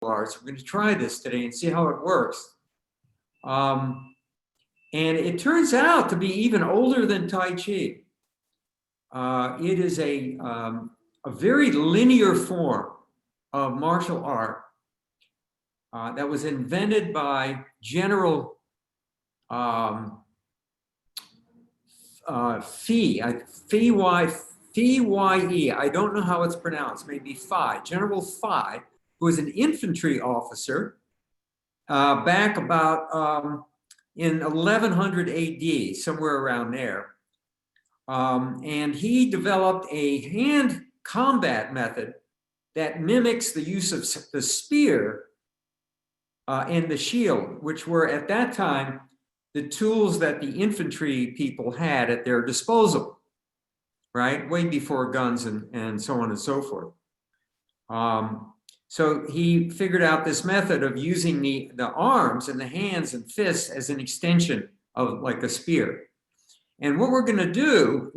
arts. We're going to try this today and see how it works. And it turns out to be even older than Tai Chi. It is a very linear form of martial art that was invented by General Fee, Fee-Y-E. I don't know how it's pronounced, maybe Phi, General Phi, who was an infantry officer back about in 1100 AD, somewhere around there. And he developed a hand combat method that mimics the use of the spear and the shield, which were at that time the tools that the infantry people had at their disposal, right? Way before guns and so on and so forth. So he figured out this method of using the arms and the hands and fists as an extension of like a spear. And what we're going to do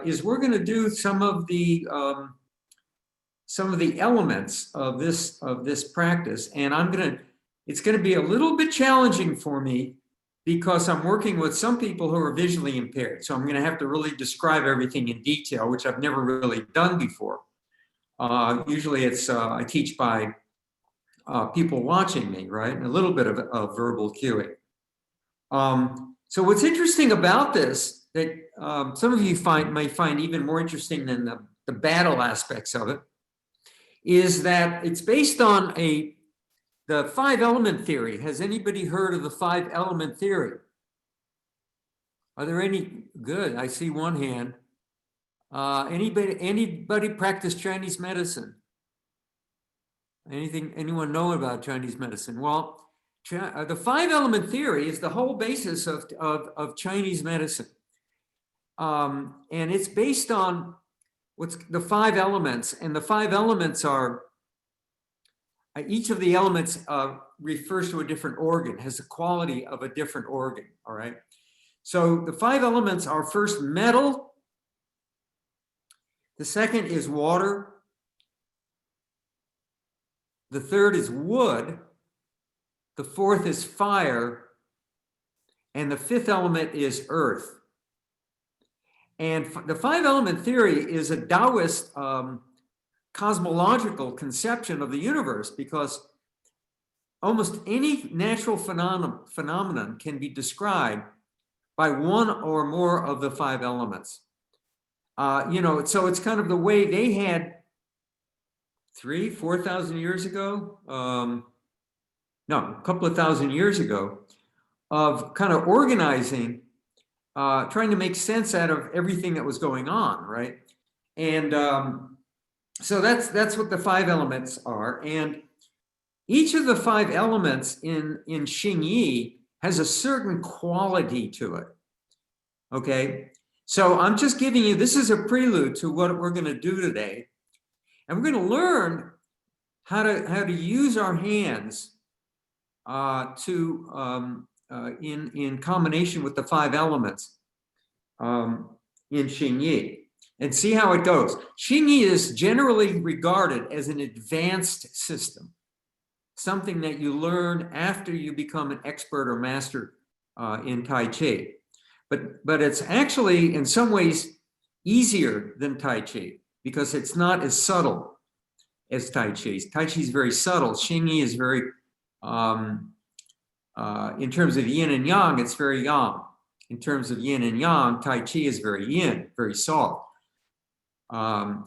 is we're going to do some of the elements of this practice, and it's going to be a little bit challenging for me because I'm working with some people who are visually impaired. So I'm going to have to really describe everything in detail, which I've never really done before. Usually it's I teach by people watching me, right? And a little bit of verbal cueing. So what's interesting about this that some of you may find even more interesting than the battle aspects of it is that it's based on the 5-element theory. Has anybody heard of the 5-element theory? Are there any? Good, I see one hand. Anybody practice Chinese medicine? Anyone know about Chinese medicine? Well, the 5-element theory is the whole basis of Chinese medicine. And it's based on what's the 5 elements, and the 5 elements are, each of the elements refers to a different organ, has the quality of a different organ, all right? So the 5 elements are first metal, the second is water, the third is wood, the fourth is fire, and the 5th element is earth. And the 5-element theory is a Taoist cosmological conception of the universe, because almost any natural phenomenon can be described by one or more of the 5 elements. So it's kind of the way they had 4,000 years ago, a couple of thousand years ago, of kind of organizing, trying to make sense out of everything that was going on, right? And so that's what the 5 elements are. And each of the 5 elements in Xing Yi has a certain quality to it, okay? So I'm just giving you, this is a prelude to what we're going to do today. And we're going to learn how to use our hands in combination with the 5 elements in Xing Yi, and see how it goes. Xing Yi is generally regarded as an advanced system, something that you learn after you become an expert or master in Tai Chi. But it's actually in some ways easier than Tai Chi because it's not as subtle as Tai Chi. Tai Chi is very subtle. Xing Yi is very, in terms of yin and yang, it's very yang. In terms of yin and yang, Tai Chi is very yin, very soft.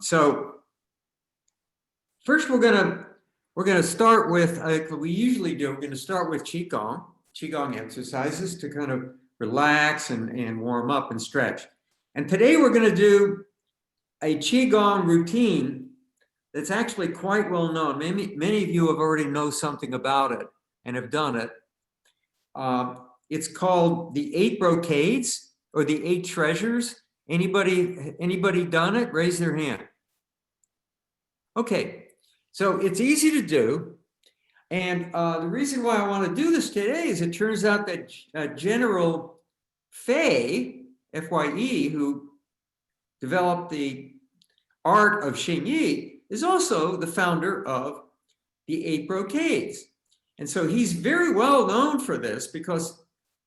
So first we're gonna start with, like we usually do, we're gonna start with qigong exercises to kind of relax and warm up and stretch. And today we're gonna do a qigong routine that's actually quite well known. Many of you have already know something about it and have done it. It's called the 8 brocades or the 8 treasures. Anybody done it? Raise their hand. Okay, so it's easy to do. And the reason why I want to do this today is it turns out that General Fei, F-Y-E, who developed the art of Xing Yi, is also the founder of the 8 brocades. And so he's very well known for this because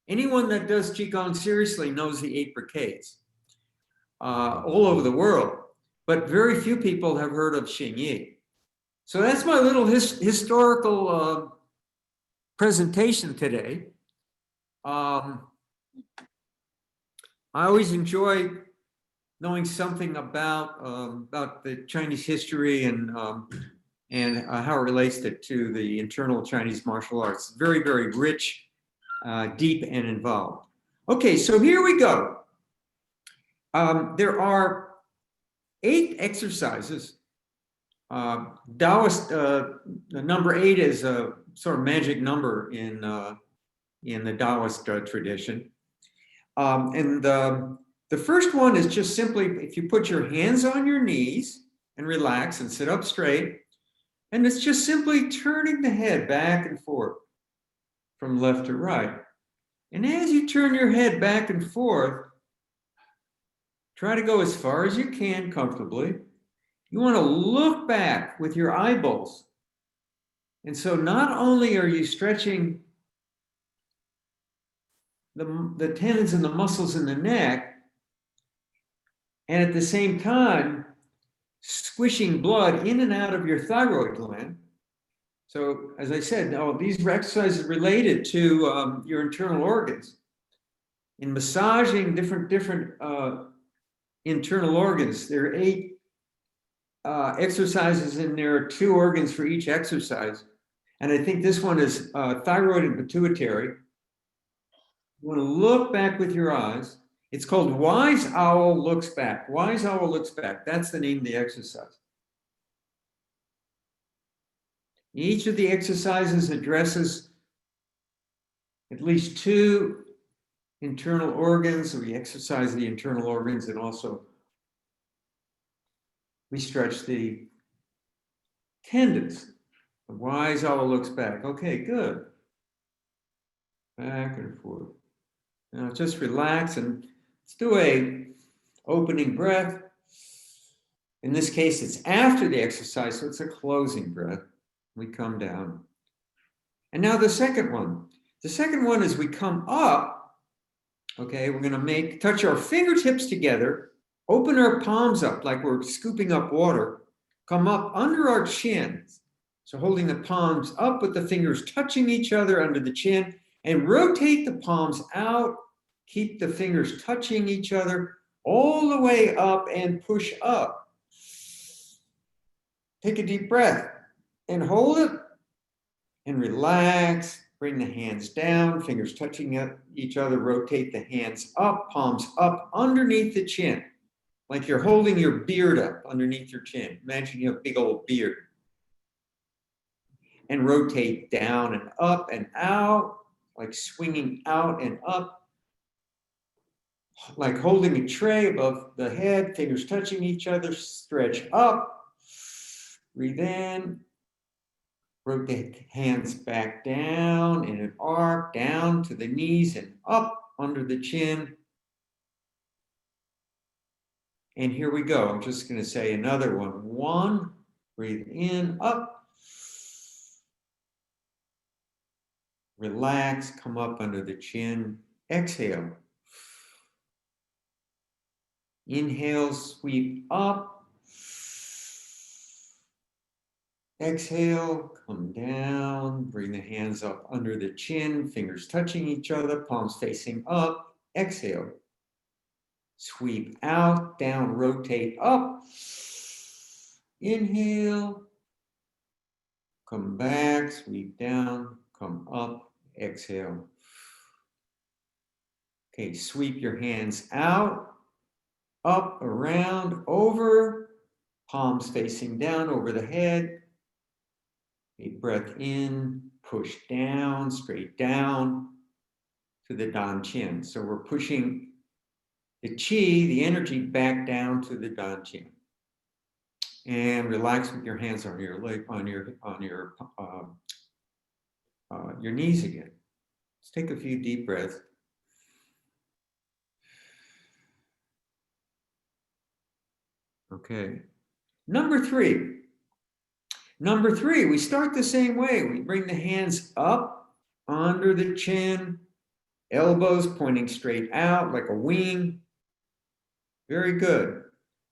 anyone that does qigong seriously knows the 8 brocades all over the world. But very few people have heard of Xing Yi. So that's my little historical presentation today. I always enjoy knowing something about the Chinese history and how it relates to the internal Chinese martial arts. Very, very rich, deep, and involved. Okay, so here we go. There are 8 exercises. Taoist, the number 8 is a sort of magic number in the Taoist tradition. And the first one is just simply, if you put your hands on your knees and relax and sit up straight, and it's just simply turning the head back and forth from left to right. And as you turn your head back and forth, try to go as far as you can comfortably. You want to look back with your eyeballs. And so not only are you stretching the tendons and the muscles in the neck, and at the same time, squishing blood in and out of your thyroid gland. So as I said, these exercises are related to your internal organs. In massaging different internal organs, there are 8 exercises, and there are 2 organs for each exercise. And I think this one is thyroid and pituitary. You want to look back with your eyes. It's called Wise Owl Looks Back. Wise Owl Looks Back. That's the name of the exercise. Each of the exercises addresses at least 2 internal organs. So we exercise the internal organs, and also we stretch the tendons. The wise owl looks back. Okay, good. Back and forth. Now just relax and let's do a opening breath. In this case, it's after the exercise, so it's a closing breath. We come down. And now the second one. The second one is we come up. Okay, we're going to touch our fingertips together, open our palms up like we're scooping up water, come up under our chin. So holding the palms up with the fingers touching each other under the chin, and rotate the palms out, keep the fingers touching each other all the way up and push up. Take a deep breath and hold it and relax. Bring the hands down, fingers touching each other, rotate the hands up, palms up underneath the chin, like you're holding your beard up underneath your chin. Imagine you have a big old beard. And rotate down and up and out, like swinging out and up, like holding a tray above the head, fingers touching each other, stretch up, breathe in, rotate hands back down in an arc, down to the knees and up under the chin. And here we go. I'm just going to say another one. 1, breathe in, up. Relax, come up under the chin. Exhale. Inhale, sweep up. Exhale, come down. Bring the hands up under the chin, fingers touching each other, palms facing up. Exhale. Sweep out, down, rotate up. Inhale. Come back, sweep down, come up. Exhale. Okay, sweep your hands out, up, around, over, palms facing down over the head. A breath in, push down, straight down to the Dan Chin. So we're pushing the chi, the energy, back down to the Dan Chin. And relax with your hands on your leg, on your knees again. Let's take a few deep breaths. Okay. Number 3. Number 3, we start the same way. We bring the hands up under the chin, elbows pointing straight out like a wing. Very good.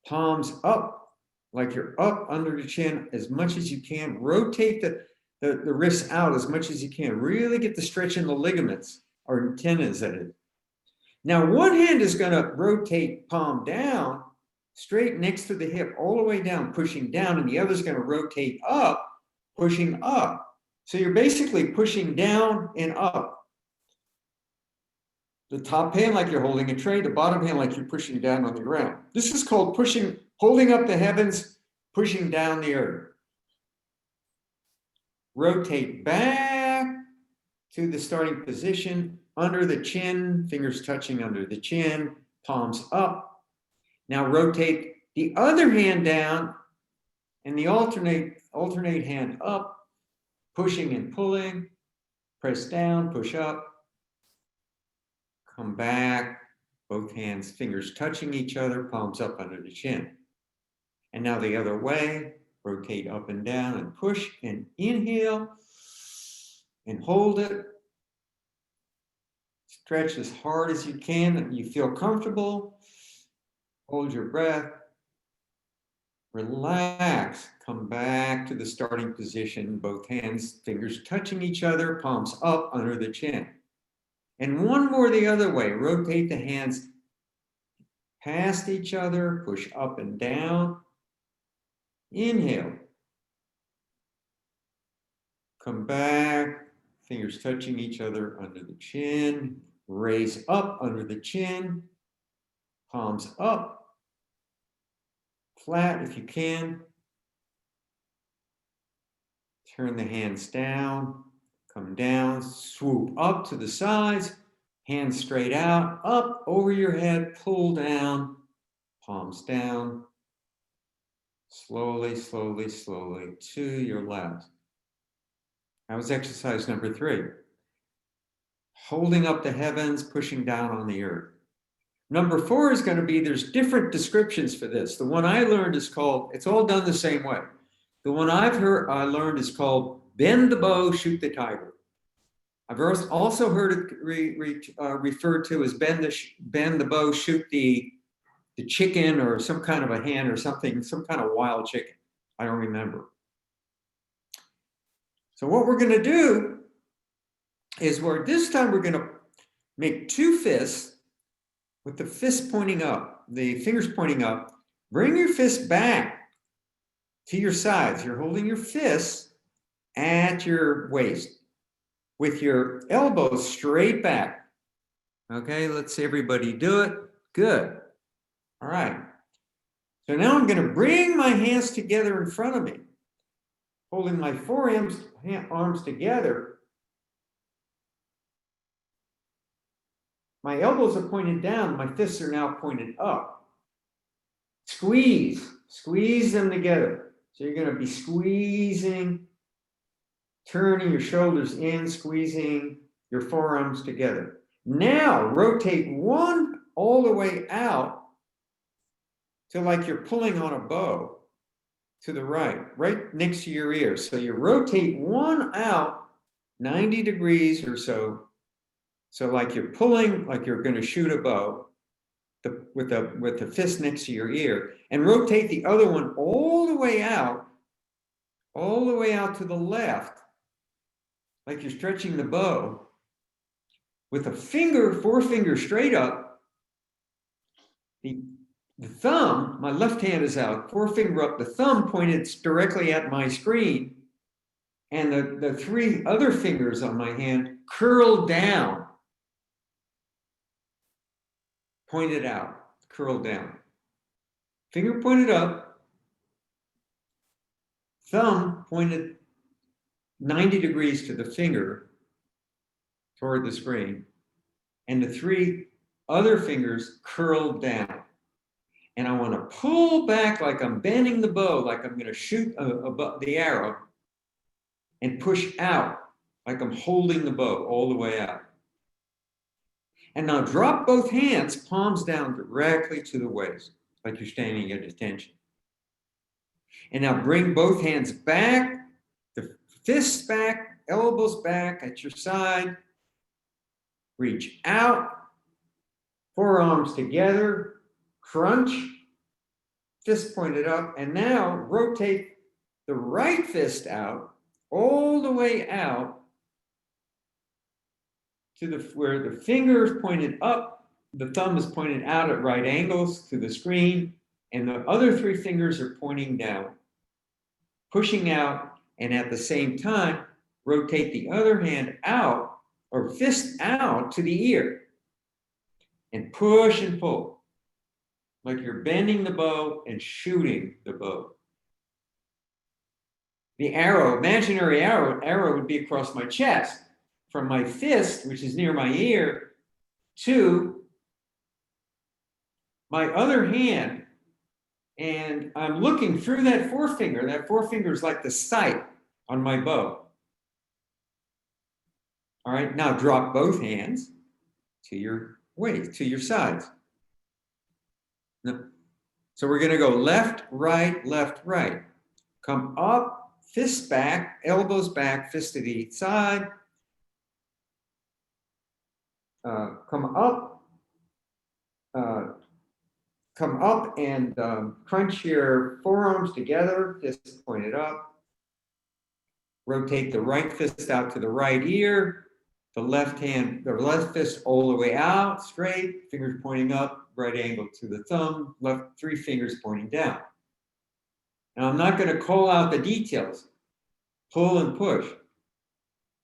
Palms up, like you're up under the chin as much as you can. Rotate the wrists out as much as you can. Really get the stretch in the ligaments or tendons that is. Now, one hand is going to rotate palm down, straight next to the hip, all the way down, pushing down, and the other is going to rotate up, pushing up. So you're basically pushing down and up. The top hand like you're holding a tray, the bottom hand like you're pushing down on the ground. This is called pushing, holding up the heavens, pushing down the earth. Rotate back to the starting position, under the chin, fingers touching under the chin, palms up. Now rotate the other hand down and the alternate hand up, pushing and pulling, press down, push up, come back, both hands, fingers touching each other, palms up under the chin. And now the other way, rotate up and down and push and inhale and hold it. Stretch as hard as you can and you feel comfortable. Hold your breath. Relax. Come back to the starting position. Both hands, fingers touching each other, palms up under the chin. And one more the other way. Rotate the hands past each other. Push up and down. Inhale. Come back. Fingers touching each other under the chin. Raise up under the chin. Palms up. Flat if you can. Turn the hands down. Come down. Swoop up to the sides. Hands straight out. Up over your head. Pull down. Palms down. Slowly, slowly, slowly to your left. That was exercise number 3. Holding up the heavens, pushing down on the earth. Number 4 is going to be, there's different descriptions for this. The one I learned is called, it's all done the same way. The one I learned is called bend the bow, shoot the tiger. I've also heard it referred to as bend the bow, shoot the chicken or some kind of a hen or something, some kind of wild chicken. I don't remember. So what we're going to do is this time we're going to make 2 fists with the fist pointing up, the fingers pointing up. Bring your fist back to your sides. You're holding your fists at your waist with your elbows straight back. Okay, let's see everybody do it. Good. All right. So now I'm going to bring my hands together in front of me, holding my arms together. My elbows are pointed down. My fists are now pointed up. Squeeze them together. So you're going to be squeezing, turning your shoulders in, squeezing your forearms together. Now rotate one all the way out to like you're pulling on a bow to the right next to your ear. So you rotate one out 90 degrees or so. So like you're pulling, like you're going to shoot a bow with the fist next to your ear, and rotate the other one all the way out to the left, like you're stretching the bow, with a forefinger straight up. The thumb, my left hand is out, forefinger up, the thumb pointed directly at my screen, and the 3 other fingers on my hand curled down. Pointed out, curled down. Finger pointed up, thumb pointed 90 degrees to the finger toward the screen, and the 3 other fingers curled down. And I want to pull back like I'm bending the bow, like I'm going to shoot the arrow, and push out like I'm holding the bow all the way out. And now drop both hands, palms down directly to the waist, like you're standing at attention. And now bring both hands back, the fists back, elbows back at your side. Reach out, forearms together, crunch, fist pointed up, and now rotate the right fist out, all the way out to where the finger is pointed up, the thumb is pointed out at right angles to the screen, and the other three fingers are pointing down, pushing out, and at the same time, rotate the other hand out or fist out to the ear and push and pull like you're bending the bow and shooting the bow. The arrow, imaginary arrow would be across my chest from my fist, which is near my ear, to my other hand. And I'm looking through that forefinger. That forefinger is like the sight on my bow. All right, now drop both hands to your waist, to your sides. So we're going to go left, right, left, right. Come up, fists back, elbows back, fist to the side. Come up and crunch your forearms together, fists pointed up. Rotate the right fist out to the right ear. The left fist all the way out, straight, fingers pointing up, right angle to the thumb, left three fingers pointing down. Now I'm not going to call out the details. Pull and push.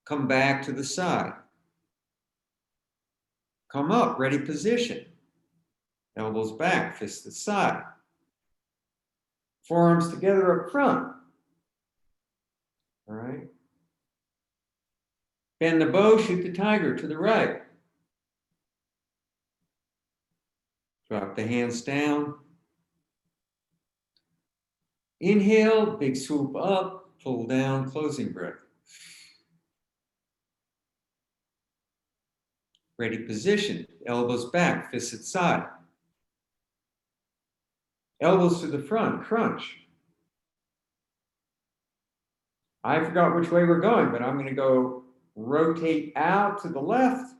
Come back to the side. Come up, ready position. Elbows back, fists to the side. Forearms together up front. All right. Bend the bow, shoot the tiger to the right. Drop the hands down. Inhale, big swoop up, pull down, closing breath. Ready position, elbows back, fists at side. Elbows to the front, crunch. I forgot which way we're going, but I'm going to go rotate out to the left,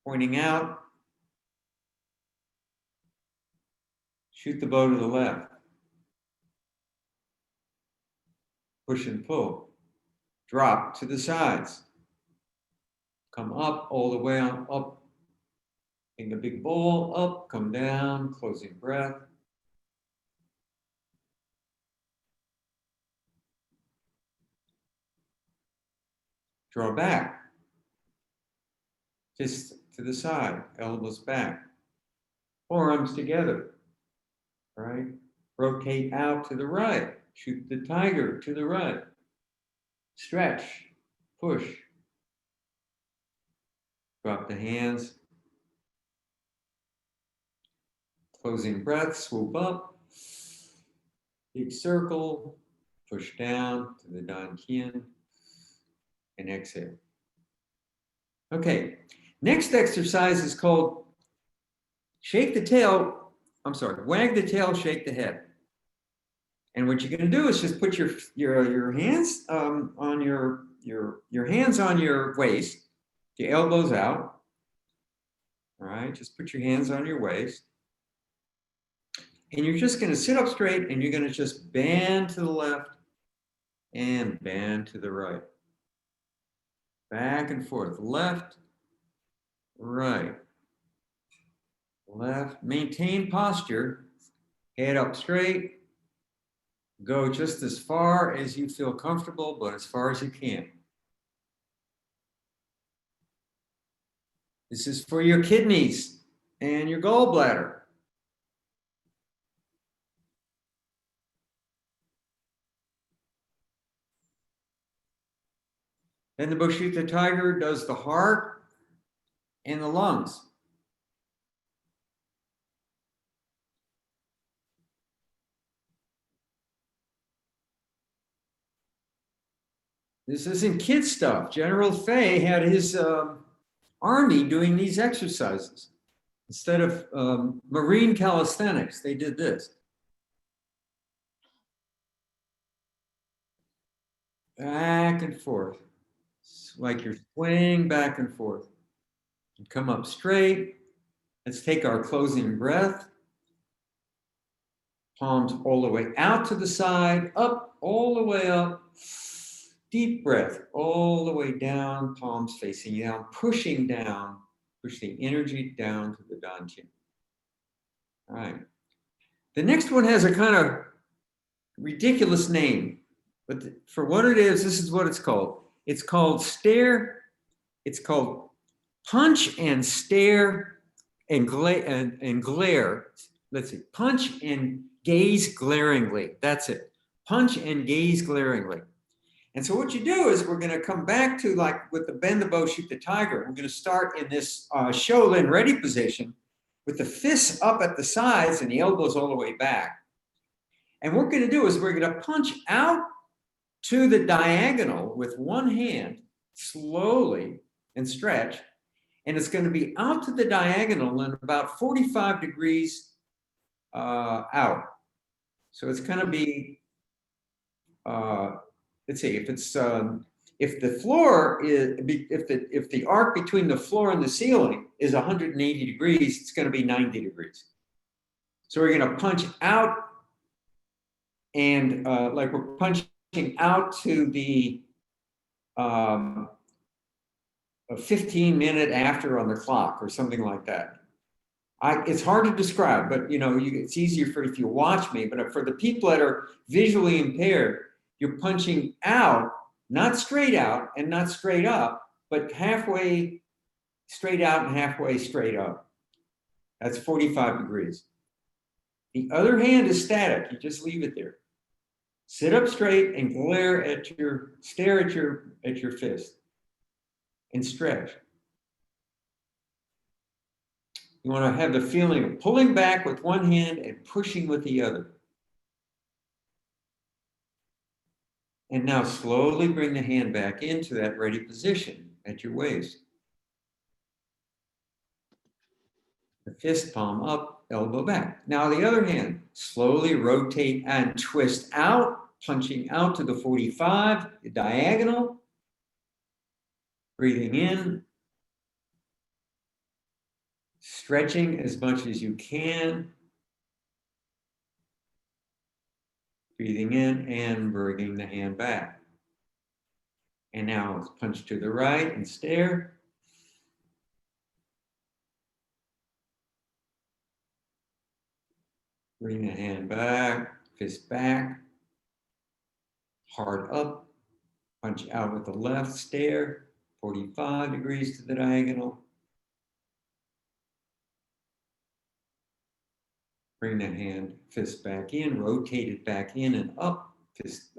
pointing out. Shoot the bow to the left. Push and pull. Drop to the sides. Come up all the way on, up. In the big ball, up, come down, closing breath. Draw back. Fist to the side, elbows back. Forearms together. All right. Rotate out to the right. Shoot the tiger to the right. Stretch. Push. Drop the hands. Closing breath. Swoop up. Big circle. Push down to the Dan Kian. And exhale. Okay. Next exercise is called shake the tail. Wag the tail, shake the head. And what you're going to do is just put your hands on your hands on your waist, your elbows out. All right, just put your hands on your waist. And you're just going to sit up straight and you're going to just bend to the left and bend to the right. Back and forth, left, right. Left, maintain posture, head up straight, go just as far as you feel comfortable, but as far as you can. This is for your kidneys and your gallbladder. Then the Boshita tiger does the heart and the lungs. This isn't kid stuff. General Fay had his army doing these exercises. Instead of marine calisthenics, they did this. back and forth. It's like you're swaying back and forth. And come up straight. Let's take our closing breath. Palms all the way out to the side, up, all the way up. Deep breath all the way down, palms facing down, pushing down. Push the energy down to the dantian. All right. The next one has a kind of ridiculous name, but for what it is, this is what it's called. It's called stair. It's called punch and stare and glare. Let's see, punch and gaze glaringly. That's it. Punch and gaze glaringly. And so what you do is we're going to come back to like with the bend the bow, shoot the tiger. We're going to start in this Shaolin ready position with the fists up at the sides and the elbows all the way back. And what we're going to do is we're going to punch out to the diagonal with one hand slowly and stretch. And it's going to be out to the diagonal and about 45 degrees out. So it's going to be, let's see, if it's if the floor is if the arc between the floor and the ceiling is 180 degrees, it's going to be 90 degrees. So we're going to punch out and like we're punching out to the a 15-minute after on the clock or something like that. It's hard to describe, but you know, it's easier for if you watch me. But for the people that are visually impaired, you're punching out, not straight out and not straight up, but halfway straight out and halfway straight up. That's 45 degrees. The other hand is static. You just leave it there. Sit up straight and stare at your fist and stretch. You want to have the feeling of pulling back with one hand and pushing with the other. And now slowly bring the hand back into that ready position at your waist. The fist palm up, elbow back. Now the other hand, slowly rotate and twist out, punching out to the 45, the diagonal. Breathing in. Stretching as much as you can. Breathing in and bringing the hand back. And now let's punch to the right and stare. Bring the hand back, fist back, heart up, punch out with the left, stare, 45 degrees to the diagonal. Bring the hand, fist back in, rotate it back in and up, fist,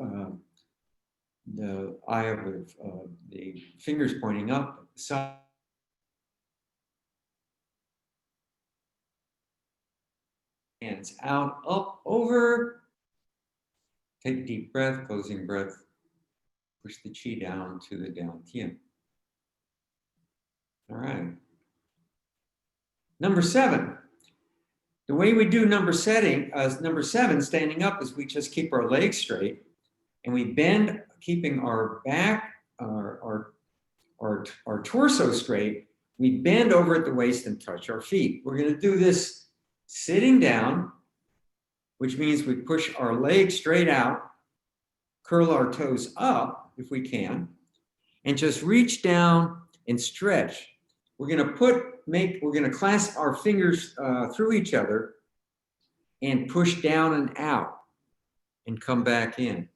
the eye of the fingers pointing up, side. Hands out, up, over. Take a deep breath, closing breath. Push the chi down to the dantian. All right. Number 7. The way we do number 7, standing up, is we just keep our legs straight and we bend, keeping our back, our torso straight. We bend over at the waist and touch our feet. We're going to do this sitting down, which means we push our legs straight out, curl our toes up if we can, and just reach down and stretch. We're going to clasp our fingers through each other and push down and out and come back in.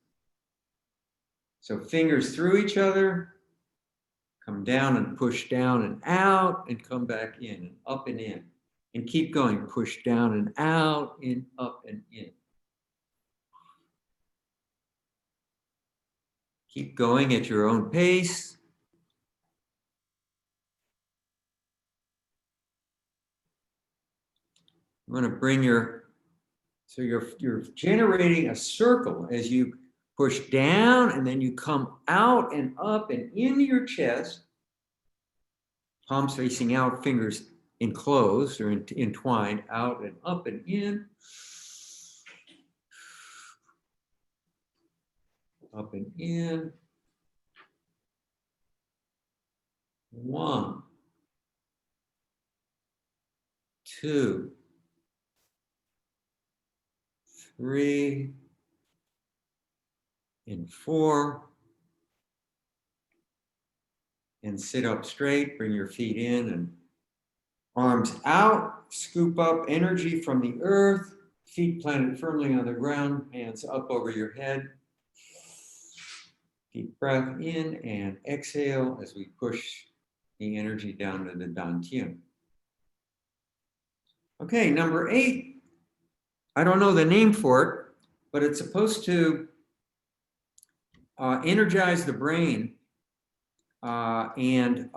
So fingers through each other, come down and push down and out and come back in and up and in. And keep going, push down and out, in, up and in. Keep going at your own pace. You want to bring you're generating a circle as you push down and then you come out and up and into your chest. Palms facing out, fingers enclosed or entwined, out and up and in. Up and in. 1, 2, 3, and 4. And sit up straight, bring your feet in and arms out, scoop up energy from the earth, feet planted firmly on the ground, hands up over your head. Deep breath in and exhale as we push the energy down to the dantian. Okay, number 8. I don't know the name for it, but it's supposed to energize the brain and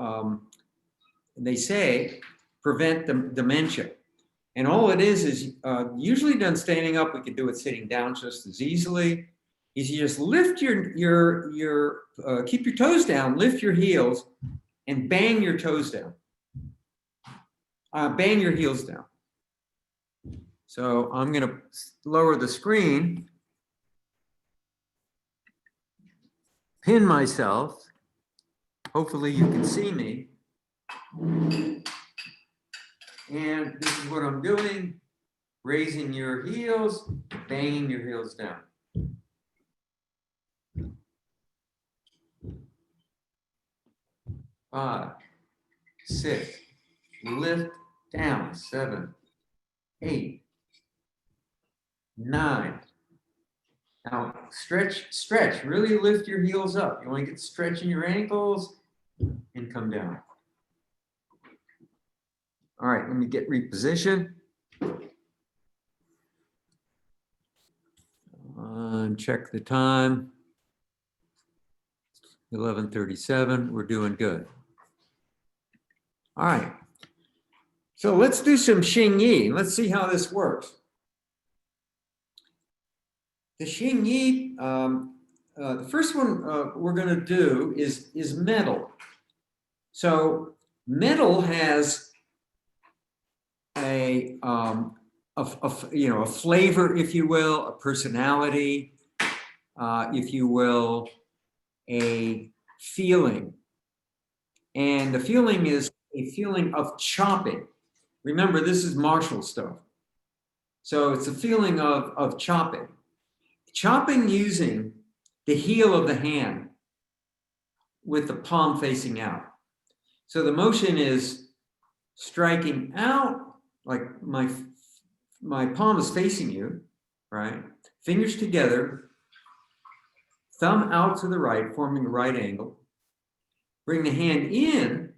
they say prevent the dementia. And all it is usually done standing up. We could do it sitting down just as easily. Is you just lift keep your toes down, lift your heels, and bang your toes down. Bang your heels down. So I'm going to lower the screen, pin myself. Hopefully you can see me. And this is what I'm doing. Raising your heels, banging your heels down. Five, 6, lift down. 7, 8, 9. Now stretch, really lift your heels up. You want to get stretch in your ankles and come down. All right, let me get repositioned. Check the time. 11:37, we're doing good. All right, so let's do some Xing Yi. Let's see how this works. The Xing Yi, the first one we're going to do is metal. So metal has a flavor, if you will, a personality, if you will, a feeling. And the feeling is a feeling of chopping. Remember, this is martial stuff. So it's a feeling of chopping. Chopping using the heel of the hand with the palm facing out. So the motion is striking out, like my palm is facing you, right? Fingers together, thumb out to the right, forming a right angle. Bring the hand in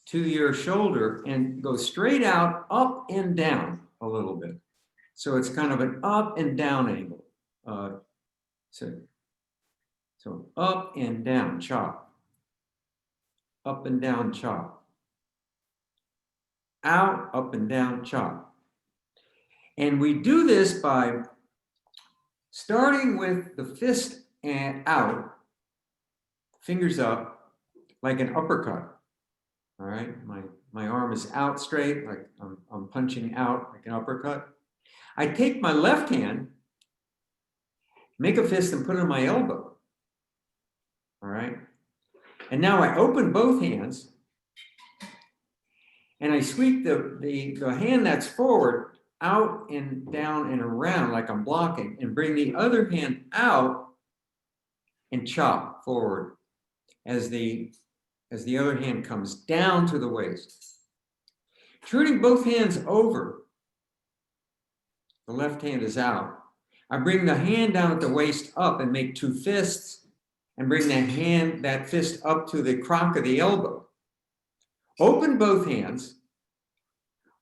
to your shoulder and go straight out, up and down a little bit. So it's kind of an up and down angle. So up and down, chop. Up and down, chop. Out, up and down, chop. And we do this by starting with the fist and out, fingers up, like an uppercut. All right, my arm is out straight, like I'm punching out like an uppercut. I take my left hand, make a fist and put it on my elbow. All right, and now I open both hands and I sweep the hand that's forward out and down and around like I'm blocking, and bring the other hand out and chop forward as the other hand comes down to the waist. Turning both hands over, the left hand is out. I bring the hand down at the waist up and make 2 fists, and bring that fist up to the croc of the elbow. Open both hands,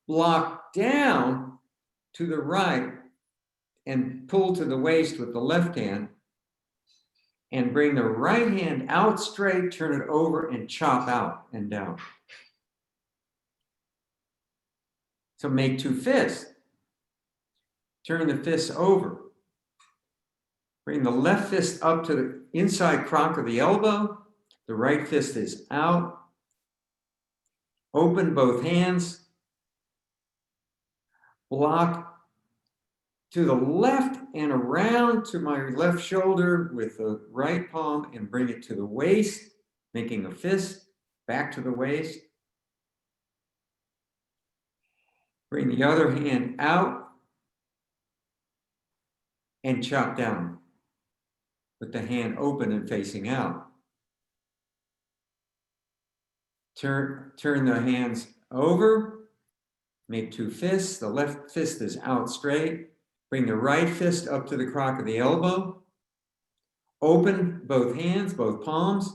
block down to the right, and pull to the waist with the left hand, and bring the right hand out straight, turn it over, and chop out and down. So make 2 fists. Turn the fists over. Bring the left fist up to the inside croc of the elbow. The right fist is out. Open both hands. Block to the left and around to my left shoulder with the right palm, and bring it to the waist, making a fist. back to the waist. Bring the other hand out and chop down with the hand open and facing out. Turn the hands over, make two fists. The left fist is out straight. Bring the right fist up to the crock of the elbow. Open both hands, both palms.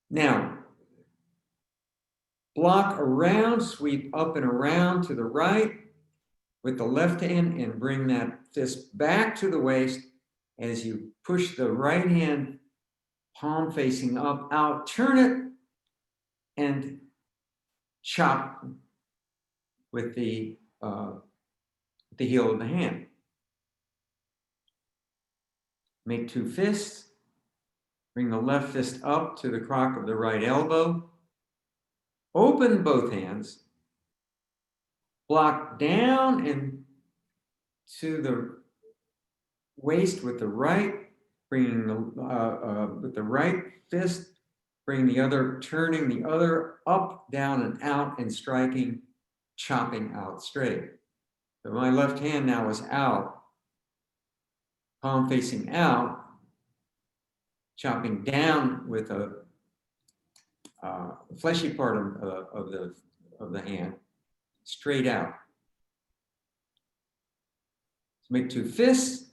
Now, block around, sweep up and around to the right with the left hand and bring that fist back to the waist as you push the right hand, palm facing up, out, turn it and chop with the heel of the hand. Make two fists. Bring the left fist up to the crock of the right elbow. Open both hands. Block down and to the waist with the right. Bringing with the right fist. Bring the other, turning the other up, down, and out, and striking, chopping out straight. So my left hand now is out, palm facing out, chopping down with a fleshy part of the hand, straight out. So make two fists.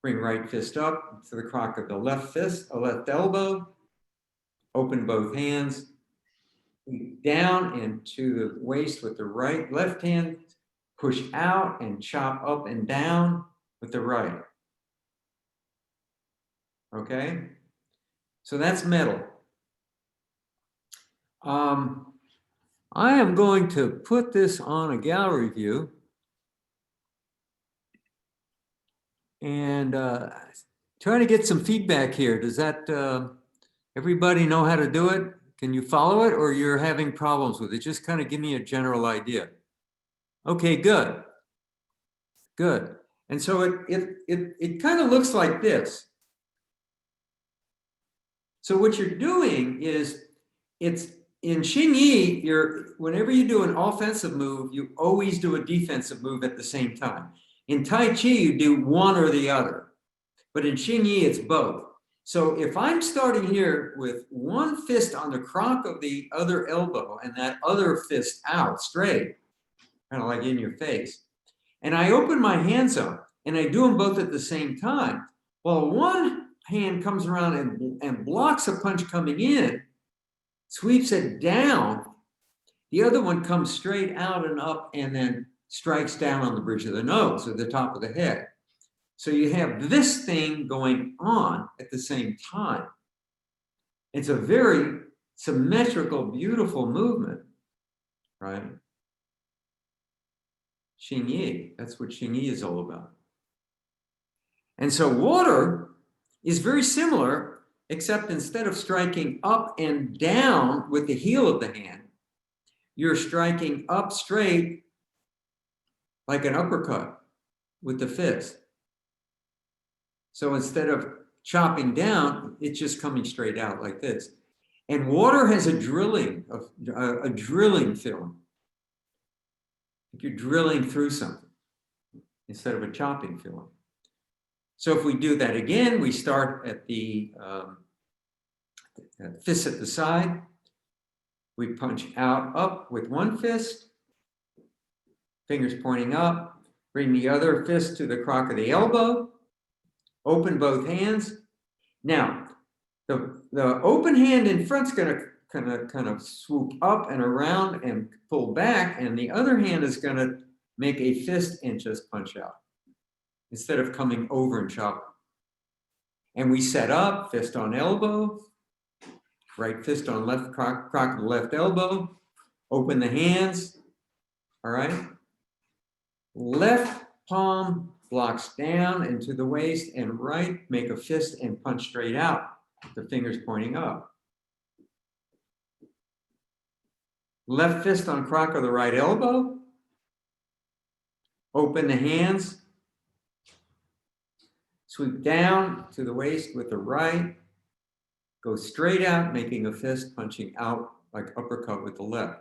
Bring right fist up to the crock of the left fist, left elbow. Open both hands. Down and to the waist with the left hand. Push out and chop up and down with the right. Okay? So that's metal. I am going to put this on a gallery view and try to get some feedback here. Does that everybody know how to do it? Can you follow it, or you're having problems with it? Just kind of give me a general idea. Okay, good. Good. And so it kind of looks like this. So what you're doing is, it's in Xing Yi, whenever you do an offensive move, you always do a defensive move at the same time. In Tai Chi, you do one or the other. But in Xing Yi, it's both. So if I'm starting here with one fist on the crock of the other elbow and that other fist out straight, kind of like in your face, and I open my hands up and I do them both at the same time, well, one hand comes around and blocks a punch coming in, sweeps it down, the other one comes straight out and up and then strikes down on the bridge of the nose or the top of the head. So you have this thing going on at the same time. It's a very symmetrical, beautiful movement, right? Xing Yi, that's what Xing Yi is all about. And so water is very similar, except instead of striking up and down with the heel of the hand, you're striking up straight like an uppercut with the fist. So instead of chopping down, it's just coming straight out like this. And water has a drilling film. Like you're drilling through something instead of a chopping film. So if we do that again, we start at the fist at the side. We punch out, up with one fist, fingers pointing up, bring the other fist to the crock of the elbow, open both hands. Now, the open hand in front's gonna kind of swoop up and around and pull back, and the other hand is gonna make a fist and just punch out instead of coming over and chopping. And we set up, fist on elbow, right fist on left crock of the left elbow, open the hands, all right? Left palm blocks down into the waist, and right, make a fist and punch straight out, the fingers pointing up. Left fist on crock of the right elbow, open the hands, sweep down to the waist with the right, Go straight out, making a fist, punching out like uppercut with the left.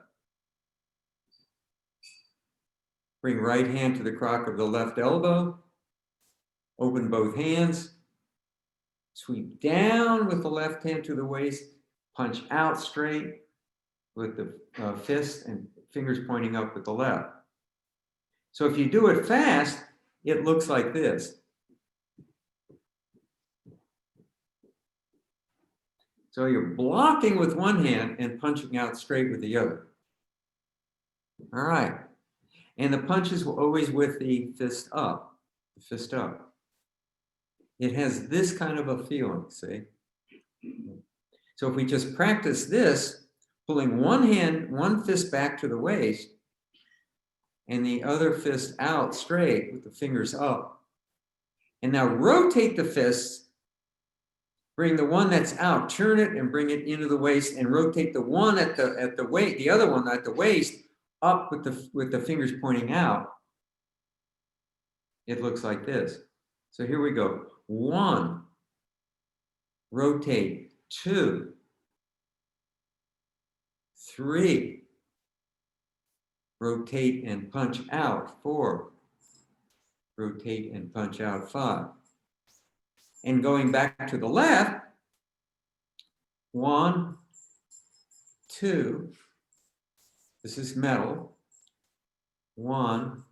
Bring right hand to the crock of the left elbow. Open both hands. Sweep down with the left hand to the waist. Punch out straight with the fist and fingers pointing up with the left. So if you do it fast, it looks like this. So you're blocking with one hand and punching out straight with the other. All right. And the punches will always with the fist up. The fist up. It has this kind of a feeling, see? So if we just practice this, pulling one hand, one fist back to the waist, and the other fist out straight with the fingers up. And now rotate the fists. Bring the one that's out, turn it and bring it into the waist, and rotate the one at the waist, the other one at the waist, up with the fingers pointing out. It looks like this. So here we go. 1, rotate. 2, 3, rotate and punch out. 4, rotate and punch out. 5. And going back to the left, 1, 2, this is metal, 1,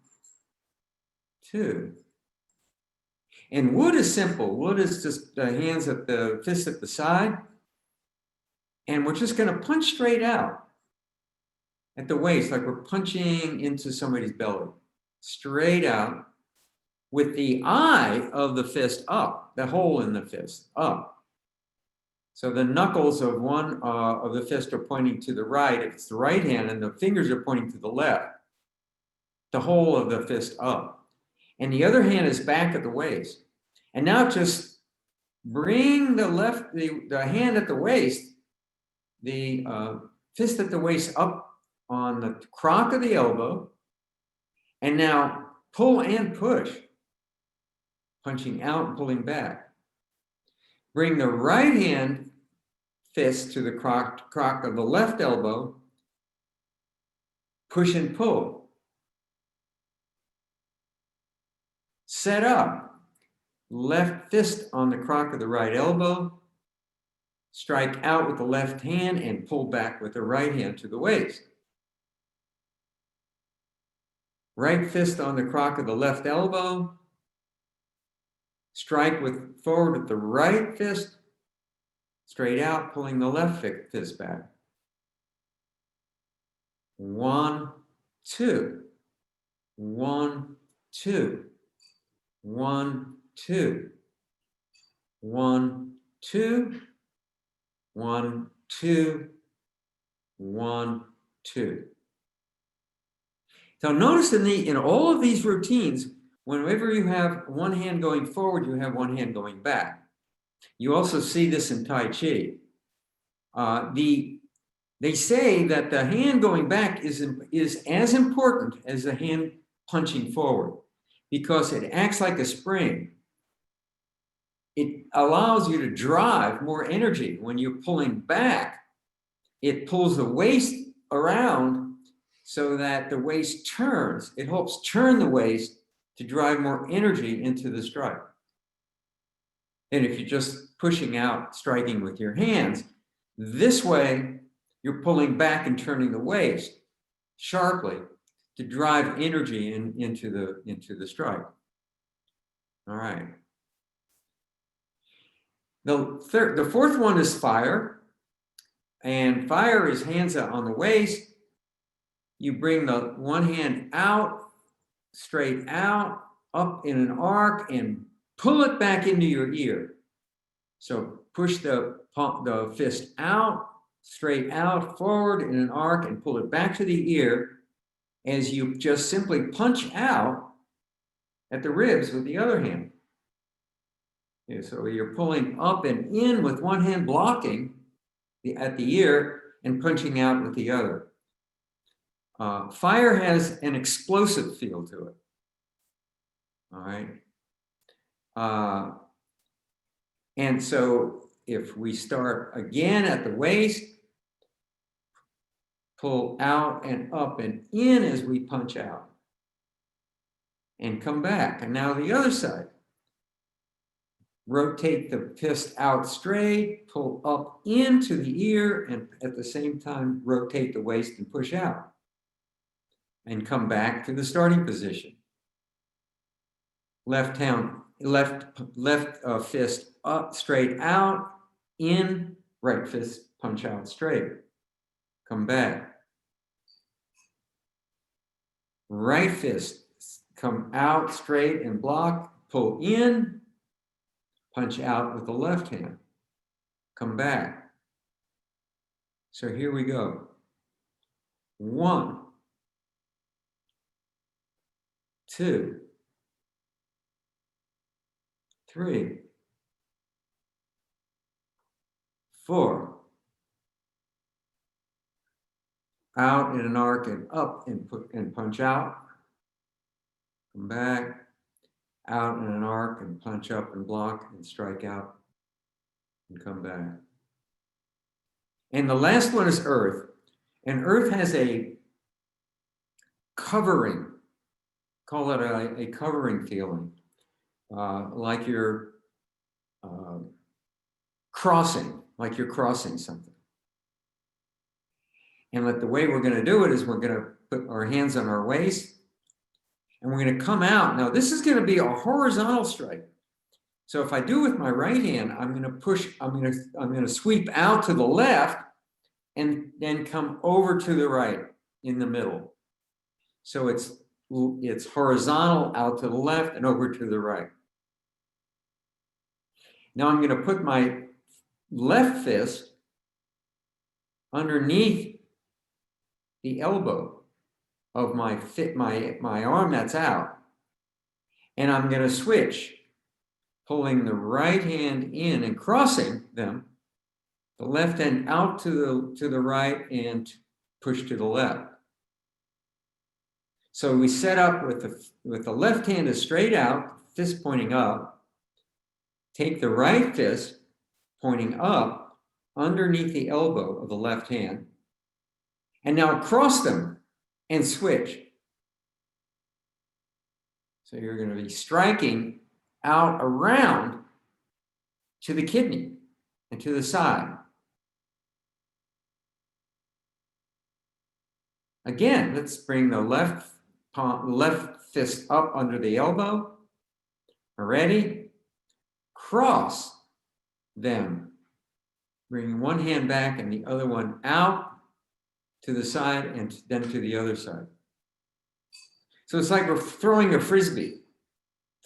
2. And wood is simple. Wood is just the hands at the fist at the side. And we're just going to punch straight out at the waist, like we're punching into somebody's belly. Straight out with the eye of the fist up, the hole in the fist up. So the knuckles of one of the fist are pointing to the right if it's the right hand, and the fingers are pointing to the left. The whole of the fist up. And the other hand is back at the waist. And now just bring the hand at the waist, the fist at the waist up on the crock of the elbow. And now pull and push. Punching out and pulling back. Bring the right hand fist to the crock of the left elbow. Push and pull. Set up. Left fist on the crock of the right elbow. Strike out with the left hand and pull back with the right hand to the waist. Right fist on the crock of the left elbow. Strike forward with the right fist, straight out, pulling the left fist back. 1, 2. 1, 2. 1, 2. 1, 2. 1, 2. 1, 2. So notice in all of these routines, whenever you have one hand going forward, you have one hand going back. You also see this in Tai Chi. They say that the hand going back is as important as the hand punching forward because it acts like a spring. It allows you to drive more energy. When you're pulling back, it pulls the waist around so that the waist turns. It helps turn the waist to drive more energy into the strike. And if you're just pushing out, striking with your hands, this way you're pulling back and turning the waist sharply to drive energy into the strike. All right. The fourth one is fire. And fire is hands out on the waist. You bring the one hand out, straight out, up in an arc, and pull it back into your ear. So push the fist out, straight out, forward in an arc, and pull it back to the ear as you just simply punch out at the ribs with the other hand. Okay, so you're pulling up and in with one hand, blocking at the ear and punching out with the other. Fire has an explosive feel to it. All right. And so if we start again at the waist, pull out and up and in as we punch out, and come back. And now the other side. Rotate the fist out straight, pull up into the ear, and at the same time, rotate the waist and push out. And come back to the starting position. Left fist up, straight out, in, right fist, punch out straight. Come back. Right fist, come out straight and block, pull in, punch out with the left hand. Come back. So here we go. 1, 2, 3, 4. Out in an arc and up and punch out. Come back. Out in an arc and punch up and block and strike out and come back. And the last one is earth. And earth has a covering, call it a covering feeling, like you're crossing something. And the way we're going to do it is we're going to put our hands on our waist and we're going to come out. Now, this is going to be a horizontal strike. So if I do with my right hand, I'm going to push, I'm going to sweep out to the left and then come over to the right in the middle. So it's horizontal out to the left and over to the right. Now I'm going to put my left fist underneath the elbow of my arm that's out. And I'm going to switch, pulling the right hand in and crossing them, the left hand out to the right and push to the left. So we set up with the left hand is straight out, fist pointing up. Take the right fist pointing up underneath the elbow of the left hand. And now cross them and switch. So you're going to be striking out around to the kidney and to the side. Again, let's bring the left fist up under the elbow. Ready? Cross them. Bring one hand back and the other one out to the side and then to the other side. So it's like we're throwing a frisbee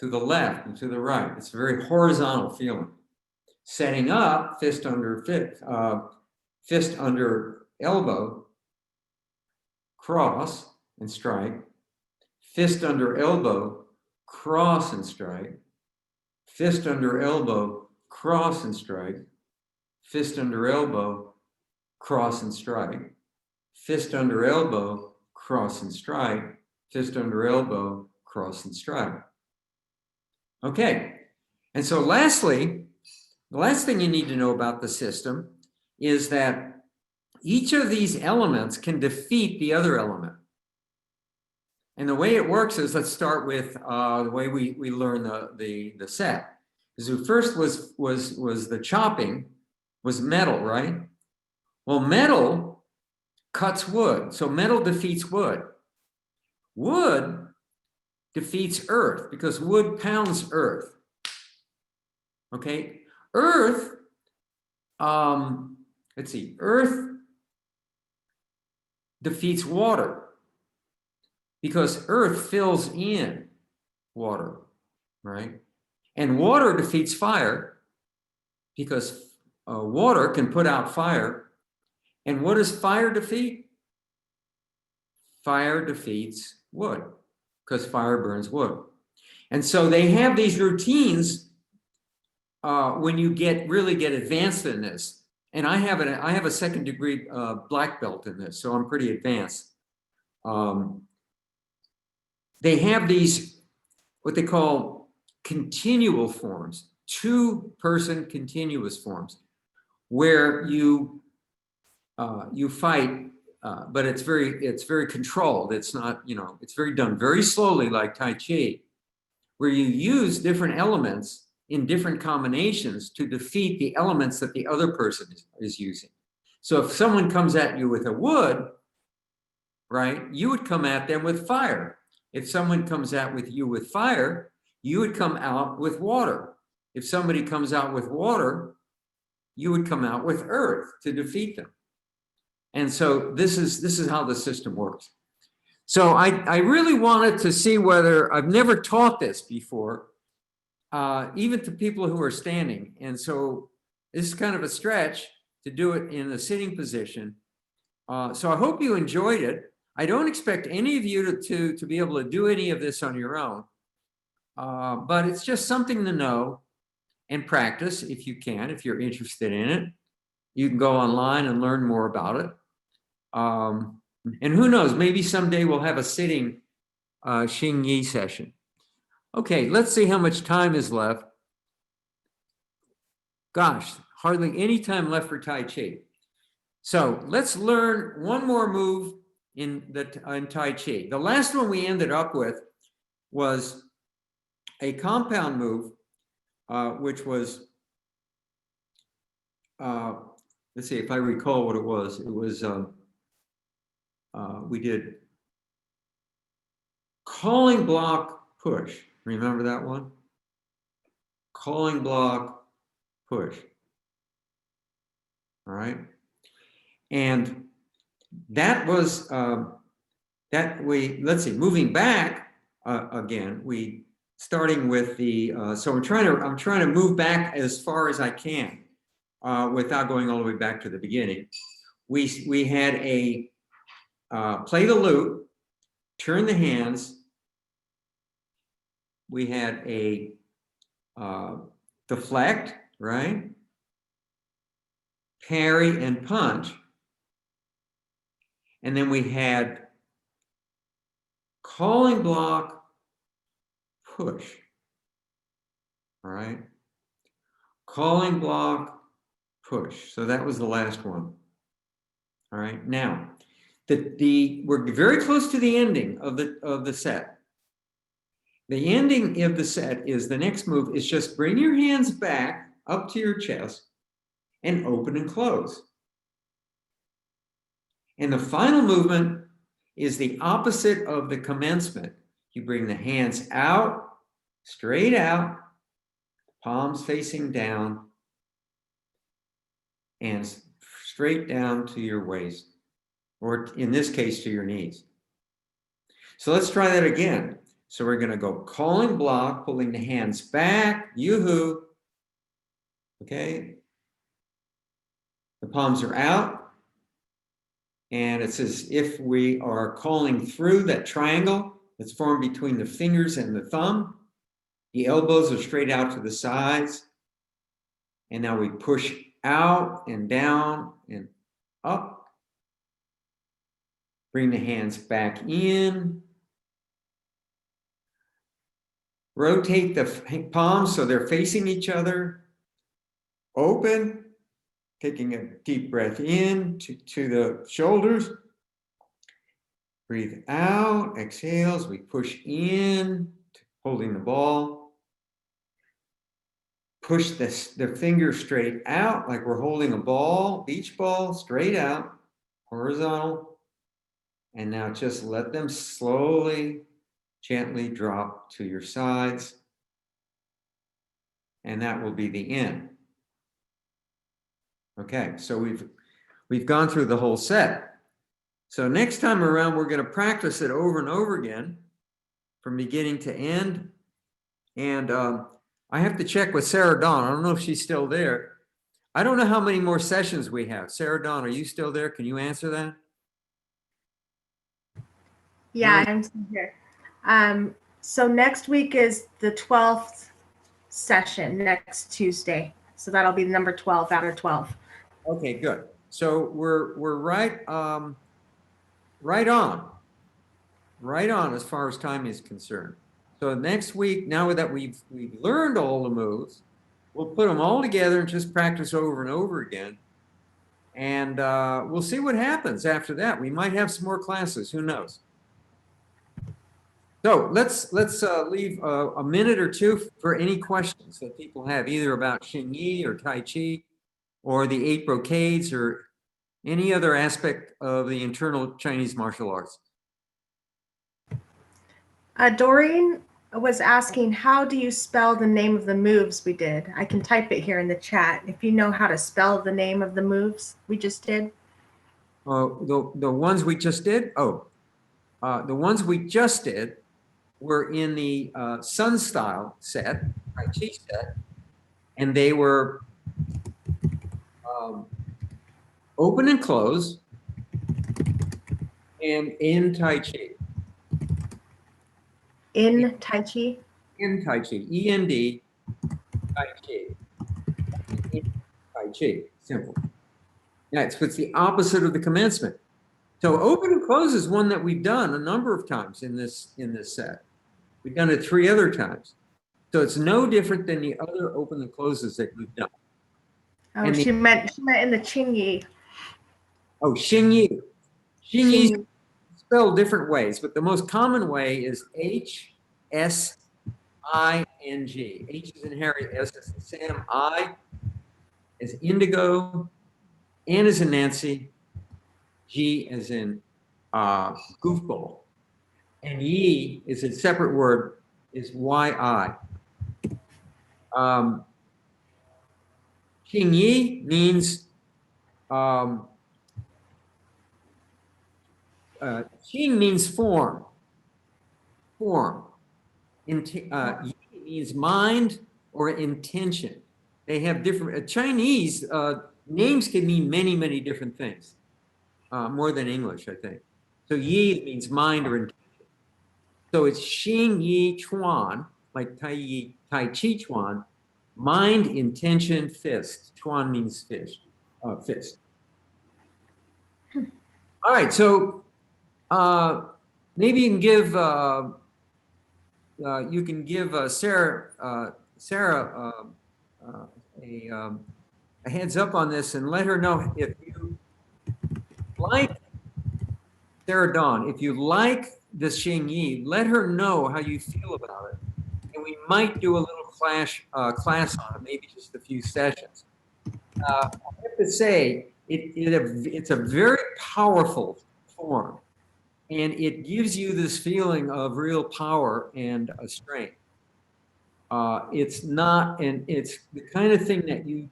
to the left and to the right. It's a very horizontal feeling. Setting up, fist under elbow, cross and strike. Fist under elbow, cross and strike. Fist under elbow, cross and strike. Fist under elbow, cross and strike. Fist under elbow, cross and strike. Fist under elbow, cross and strike. Okay, and so lastly, the last thing you need to know about the system is that each of these elements can defeat the other element. And the way it works is, let's start with the way we learn the set. So first was the chopping, was metal, right? Well, metal cuts wood, so metal defeats wood. Wood defeats earth because wood pounds earth. Okay, earth, let's see, earth defeats water because earth fills in water, right? And water defeats fire because water can put out fire. And what does fire defeat? Fire defeats wood because fire burns wood. And so they have these routines when you really get advanced in this. And I have a second degree black belt in this, so I'm pretty advanced. They have these, what they call continual forms, 2-person continuous forms. where you fight, but it's very controlled. It's not, it's done very slowly, like Tai Chi, where you use different elements in different combinations to defeat the elements that the other person is using. So if someone comes at you with a wood, right, you would come at them with fire. If someone comes at you with fire, you would come out with water. If somebody comes out with water, you would come out with earth to defeat them. And so this is how the system works. So I really wanted to see whether, I've never taught this before, even to people who are standing. And so this is kind of a stretch to do it in a sitting position. So I hope you enjoyed it. I don't expect any of you to be able to do any of this on your own, but it's just something to know and practice if you can, if you're interested in it. You can go online and learn more about it. And who knows, maybe someday we'll have a sitting Xing Yi session. Okay, let's see how much time is left. Gosh, hardly any time left for Tai Chi. So let's learn one more move in Tai Chi. The last one we ended up with was a compound move, which was, let's see if I recall what it was. It was, we did calling block push. Remember that one? Calling block push. All right. And that was, let's see, moving back again, starting with the, so I'm trying to move back as far as I can without going all the way back to the beginning. We had a, play the lute, turn the hands. We had a deflect, right? Parry and punch. And then we had calling block, push. All right. Calling block, push. So that was the last one. All right. Now, we're very close to the ending of the set. The ending of the set is the next move is just bring your hands back up to your chest and open and close. And the final movement is the opposite of the commencement. You bring the hands out, straight out, palms facing down, and straight down to your waist, or in this case, to your knees. So let's try that again. So we're going to go calling block, pulling the hands back, yoo-hoo. Okay. The palms are out. And it's as if we are calling through that triangle that's formed between the fingers and the thumb. The elbows are straight out to the sides. And now we push out and down and up. Bring the hands back in. Rotate the palms so they're facing each other. Open. Taking a deep breath in to the shoulders. Breathe out, exhales, we push in, holding the ball. Push the finger straight out like we're holding a ball, beach ball, straight out, horizontal. And now just let them slowly, gently drop to your sides. And that will be the end. Okay, so we've gone through the whole set. So next time around, we're going to practice it over and over again from beginning to end. And I have to check with Sarah Dawn. I don't know if she's still there. I don't know how many more sessions we have. Sarah Dawn, are you still there? Can you answer that? Yeah, I'm still here. So next week is the 12th session, next Tuesday. So that'll be number 12 out of 12. Okay, good. So we're right on as far as time is concerned. So next week, now that we've learned all the moves, we'll put them all together and just practice over and over again. And we'll see what happens after that. We might have some more classes. Who knows? So let's leave a minute or two for any questions that people have, either about Xing Yi or Tai Chi or the 8 brocades or any other aspect of the internal Chinese martial arts. Doreen was asking, how do you spell the name of the moves we did? I can type it here in the chat if you know how to spell the name of the moves we just did. The ones we just did? The ones we just did were in the Sun Style set, Tai Chi set, and they were open and close and in Tai Chi. In Tai Chi? In Tai Chi, E-N-D, Tai Chi. In Tai Chi, simple. Yeah, it's the opposite of the commencement. So open and close is one that we've done a number of times in this set. We've done it 3 other times. So it's no different than the other open and closes that we've done. Oh, and she meant in the Qing Yi. Oh, Xing Yi. Xing Yi is spelled different ways, but the most common way is H-S-I-N-G. H is in Harry, S is in Sam, I is indigo, N is in Nancy, G is in goofball. And Yi is a separate word, is Y-I. Qing Yi means Qing means form. Form. Yi means mind or intention. They have different Chinese names can mean many, many different things. More than English, I think. So Yi means mind or intention. So it's Xing Yi Chuan, like Tai Chi Chuan, mind, intention, fist. Chuan means fist. Fist. All right, so maybe you can give Sarah a heads up on this and let her know if you like Sarah Dawn. If you like this Xing Yi, let her know how you feel about it, and we might do a little class on it, maybe just a few sessions. I have to say, it's a very powerful form, and it gives you this feeling of real power and a strength. It's not, and it's the kind of thing that you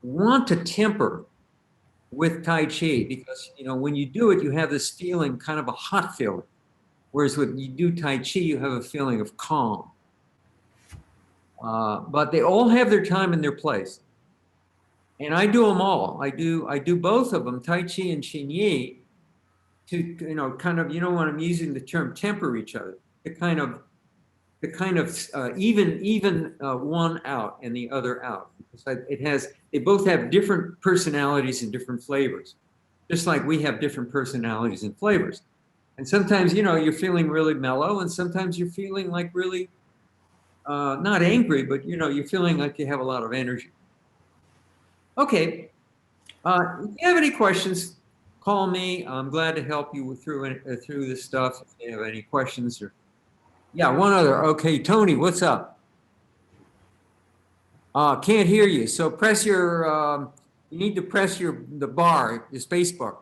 want to temper with Tai Chi, because when you do it, you have this feeling, kind of a hot feeling. Whereas when you do Tai Chi, you have a feeling of calm. But they all have their time and their place. And I do them all. I do both of them, Tai Chi and Xing Yi, to kind of, when I'm using the term temper each other, to kind of even one out and the other out. They both have different personalities and different flavors, just like we have different personalities and flavors. And sometimes, you're feeling really mellow, and sometimes you're feeling like really not angry, but you're feeling like you have a lot of energy. Okay. If you have any questions, call me. I'm glad to help you through this stuff. If you have any questions or. Yeah, one other. Okay, Tony, what's up? Can't hear you. So press your, you need to press the bar, the space bar.